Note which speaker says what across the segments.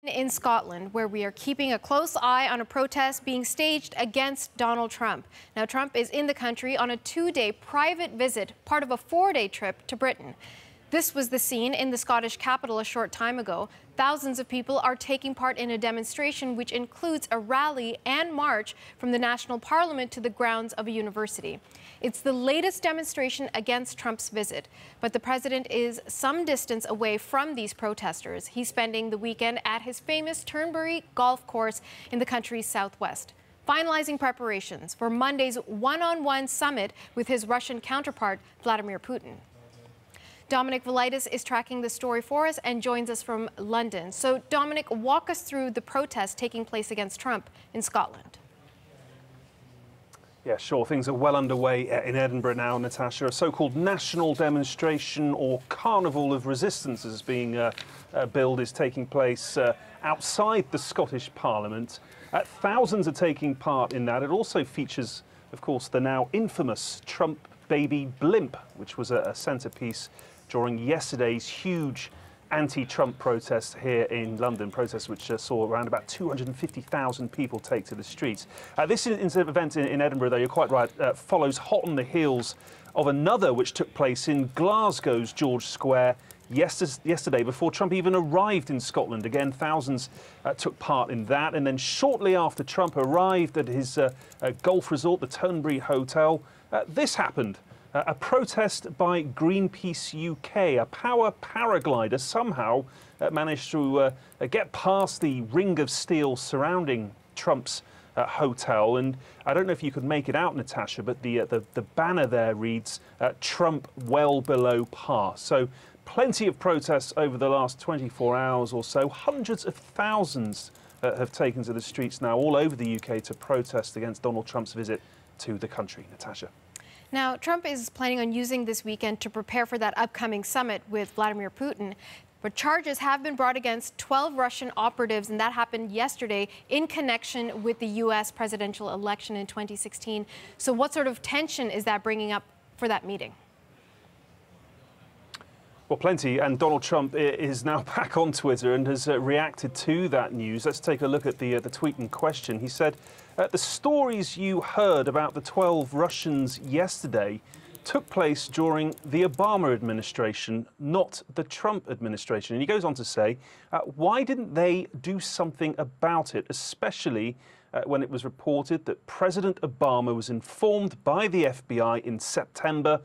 Speaker 1: In Scotland, where we are keeping a close eye on a protest being staged against Donald Trump. Now, Trump is in the country on a 2-day private visit, part of a 4-day trip to Britain. This was the scene in the Scottish capital a short time ago. Thousands of people are taking part in a demonstration which includes a rally and march from the National Parliament to the grounds of a university. It's the latest demonstration against Trump's visit, but the president is some distance away from these protesters. He's spending the weekend at his famous Turnberry golf course in the country's southwest, finalizing preparations for Monday's one-on-one summit with his Russian counterpart, Vladimir Putin. Dominic Velitis is tracking the story for us and joins us from London. So, Dominic, walk us through the protests taking place against Trump in Scotland.
Speaker 2: Yeah, sure. Things are well underway in Edinburgh now, Natasha. A so-called national demonstration or carnival of resistance is being billed is taking place outside the Scottish Parliament. Thousands are taking part in that. It also features, of course, the now infamous Trump baby blimp, which was a centrepiece during yesterday's huge anti-Trump protests here in London, protests which saw around about 250,000 people take to the streets. This event in Edinburgh, though, you're quite right, follows hot on the heels of another which took place in Glasgow's George Square yesterday, before Trump even arrived in Scotland. Again, thousands took part in that. And then shortly after Trump arrived at his golf resort, the Turnberry Hotel, this happened. A protest by Greenpeace UK. A power paraglider somehow managed to get past the ring of steel surrounding Trump's hotel. And I don't know if you could make it out, Natasha, but the banner there reads, Trump well below par. So plenty of protests over the last 24 hours or so. Hundreds of thousands have taken to the streets now all over the UK to protest against Donald Trump's visit to the country. Natasha.
Speaker 1: Now, Trump is planning on using this weekend to prepare for that upcoming summit with Vladimir Putin. But charges have been brought against 12 Russian operatives, and that happened yesterday in connection with the U.S. presidential election in 2016. So what sort of tension is that bringing up for that meeting?
Speaker 2: Well, plenty, and Donald Trump is now back on Twitter and has reacted to that news. Let's take a look at the tweet in question. He said, the stories you heard about the 12 Russians yesterday took place during the Obama administration, not the Trump administration. And he goes on to say, why didn't they do something about it, especially when it was reported that President Obama was informed by the FBI in September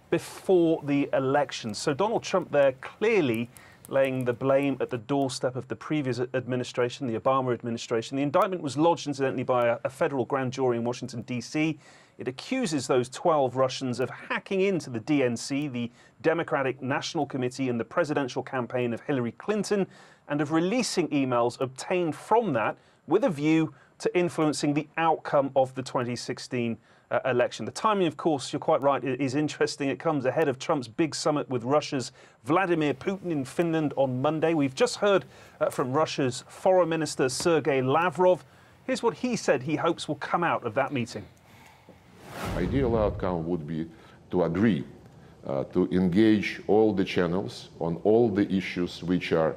Speaker 2: before the election. So Donald Trump there clearly laying the blame at the doorstep of the previous administration, the Obama administration. The indictment was lodged, incidentally, by a federal grand jury in Washington, D.C. It accuses those 12 Russians of hacking into the DNC, the Democratic National Committee, and the presidential campaign of Hillary Clinton, and of releasing emails obtained from that with a view to influencing the outcome of the 2016 election. The timing, of course, you're quite right, is interesting. It comes ahead of Trump's big summit with Russia's Vladimir Putin in Finland on Monday. We've just heard from Russia's Foreign Minister Sergei Lavrov. Here's what he said he hopes will come out of that meeting.
Speaker 3: Ideal outcome would be to agree to engage all the channels on all the issues which are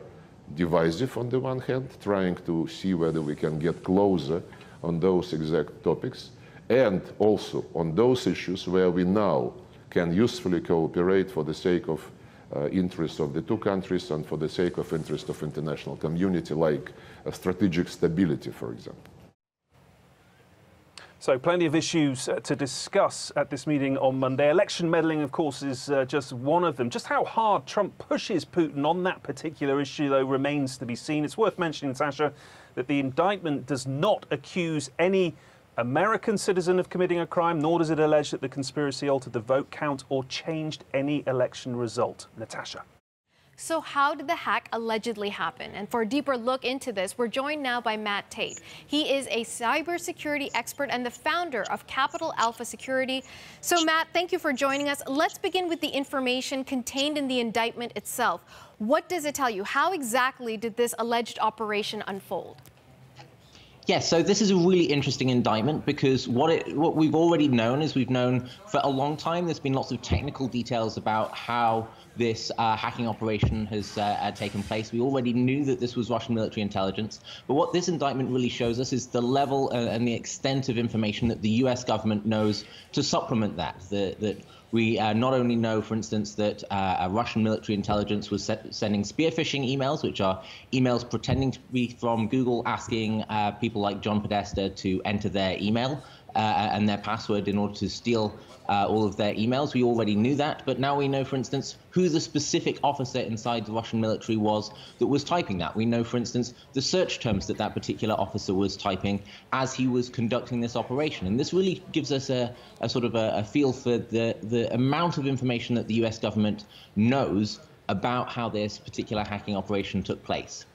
Speaker 3: divisive on the one hand, trying to see whether we can get closer on those exact topics, and also on those issues where we now can usefully cooperate for the sake of interests of the two countries and for the sake of interest of international community, like strategic stability, for example.
Speaker 2: So plenty of issues to discuss at this meeting on Monday. Election meddling, of course, is just one of them. Just how hard Trump pushes Putin on that particular issue, though, remains to be seen. It's worth mentioning, Natasha, that the indictment does not accuse any American citizen of committing a crime, nor does it allege that the conspiracy altered the vote count or changed any election result. Natasha.
Speaker 1: So how did the hack allegedly happen? And for a deeper look into this, we're joined now by Matt Tate. He is a cybersecurity expert and the founder of Capital Alpha Security. So Matt, thank you for joining us. Let's begin with the information contained in the indictment itself. What does it tell you? How exactly did this alleged operation unfold?
Speaker 4: Yes, so this is a really interesting indictment because what we've already known is we've known for a long time. There's been lots of technical details about how this hacking operation has taken place. We already knew that this was Russian military intelligence. But what this indictment really shows us is the level and the extent of information that the US government knows to supplement that. That we not only know, for instance, that Russian military intelligence was sending spear phishing emails, which are emails pretending to be from Google, asking people like John Podesta to enter their email and their password in order to steal all of their emails. We already knew that, but now we know, for instance, who the specific officer inside the Russian military was that was typing that. We know, for instance, the search terms that that particular officer was typing as he was conducting this operation. And this really gives us a sort of a feel for the amount of information that the US government knows about how this particular hacking operation took place.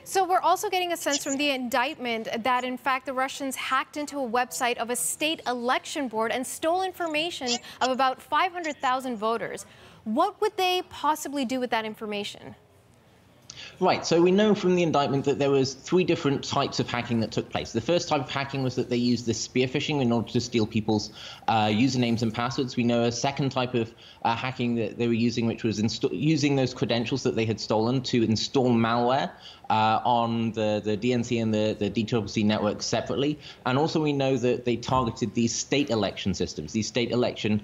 Speaker 1: So we're also getting a sense from the indictment that, in fact, the Russians hacked into a website of a state election board and stole information of about 500,000 voters. What would they possibly do with that information?
Speaker 4: Right, so we know from the indictment that there was 3 different types of hacking that took place. The first type of hacking was that they used this spear phishing in order to steal people's usernames and passwords. We know a second type of hacking that they were using, which was using those credentials that they had stolen to install malware on the DNC and the CBC network separately. And also we know that they targeted these state election systems. These state election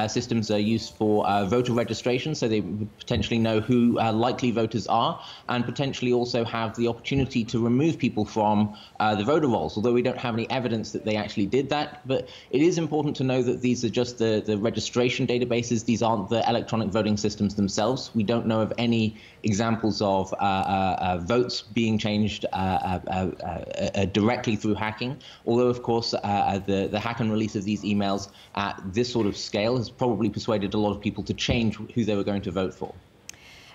Speaker 4: systems are used for voter registration, so they would potentially know who likely voters are, and potentially also have the opportunity to remove people from the voter rolls, although we don't have any evidence that they actually did that. But it is important to know that these are just the registration databases. These aren't the electronic voting systems themselves. We don't know of any examples of votes being changed directly through hacking, although, of course, the hack and release of these emails at this sort of scale has probably persuaded a lot of people to change who they were going to vote for.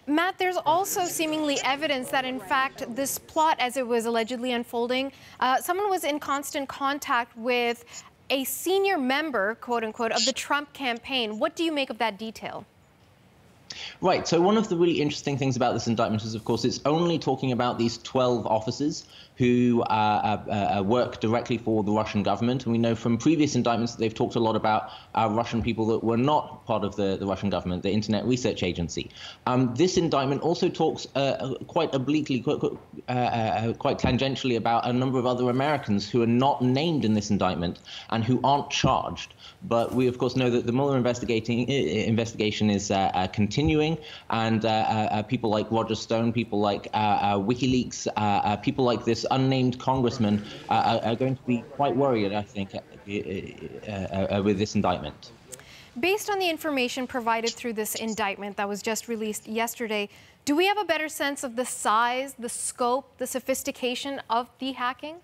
Speaker 1: Matt, there's also seemingly evidence that, in fact, this plot, as it was allegedly unfolding, someone was in constant contact with a senior member, quote unquote, of the Trump campaign. What do you make of that detail?
Speaker 4: Right. So one of the really interesting things about this indictment is, of course, it's only talking about these 12 officers who work directly for the Russian government. And we know from previous indictments that they've talked a lot about Russian people that were not part of the Russian government, the Internet Research Agency. This indictment also talks quite obliquely, quite tangentially about a number of other Americans who are not named in this indictment and who aren't charged. But we, of course, know that the Mueller investigation is continuing, and people like Roger Stone, people like WikiLeaks, people like this unnamed congressman are going to be quite worried, I think, with this indictment.
Speaker 1: Based on the information provided through this indictment that was just released yesterday, do we have a better sense of the size, the scope, the sophistication of the hacking?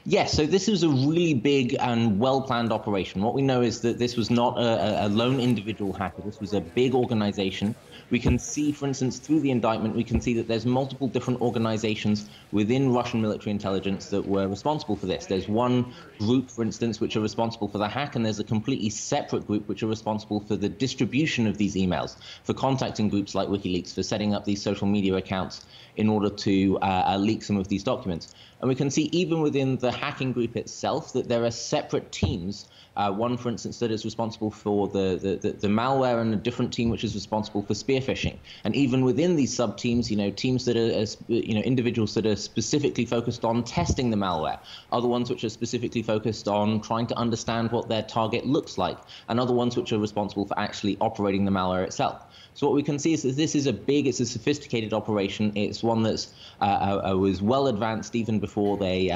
Speaker 4: Yes, so this was a really big and well-planned operation. What we know is that this was not a lone individual hacker. This was a big organization. We can see, for instance, through the indictment, we can see that there's multiple different organizations within Russian military intelligence that were responsible for this. There's one group, for instance, which are responsible for the hack, and there's a completely separate group which are responsible for the distribution of these emails, for contacting groups like WikiLeaks, for setting up these social media accounts in order to leak some of these documents. And we can see even within the hacking group itself that there are separate teams. One, for instance, that is responsible for the malware, and a different team which is responsible for spear phishing. And even within these sub-teams, teams that are, individuals that are specifically focused on testing the malware, other ones which are specifically focused on trying to understand what their target looks like, and other ones which are responsible for actually operating the malware itself. So what we can see is that this is it's a sophisticated operation. It's one that's was well advanced even before they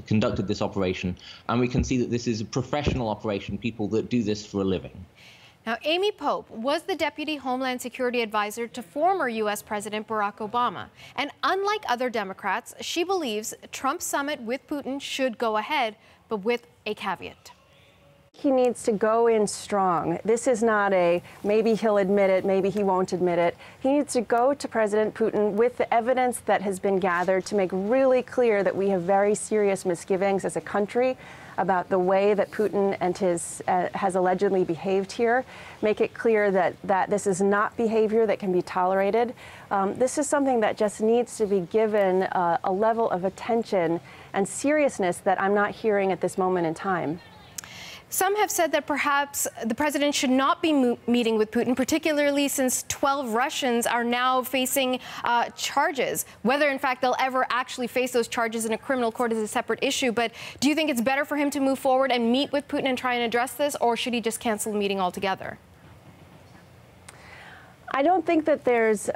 Speaker 4: conducted this operation. And we can see that this is a professional operation, people that do this for a living.
Speaker 1: Now, Amy Pope was the Deputy Homeland Security Advisor to former U.S. President Barack Obama. And unlike other Democrats, she believes Trump's summit with Putin should go ahead, but with a caveat.
Speaker 5: He needs to go in strong. This is not a maybe he'll admit it, maybe he won't admit it. He needs to go to President Putin with the evidence that has been gathered to make really clear that we have very serious misgivings as a country about the way that Putin and his has allegedly behaved here. Make it clear that this is not behavior that can be tolerated. This is something that just needs to be given a level of attention and seriousness that I'm not hearing at this moment in time.
Speaker 1: Some have said that perhaps the president should not be meeting with Putin, particularly since 12 Russians are now facing charges. Whether, in fact, they'll ever actually face those charges in a criminal court is a separate issue. But do you think it's better for him to move forward and meet with Putin and try and address this, or should he just cancel the meeting altogether?
Speaker 5: I don't think that there's...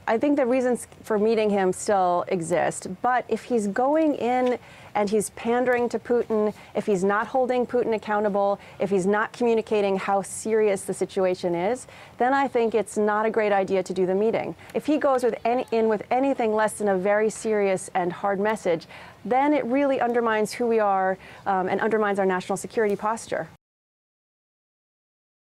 Speaker 5: I think the reasons for meeting him still exist. But if he's going in and he's pandering to Putin, if he's not holding Putin accountable, if he's not communicating how serious the situation is, then I think it's not a great idea to do the meeting. If he goes in with anything less than a very serious and hard message, then it really undermines who we are and undermines our national security posture.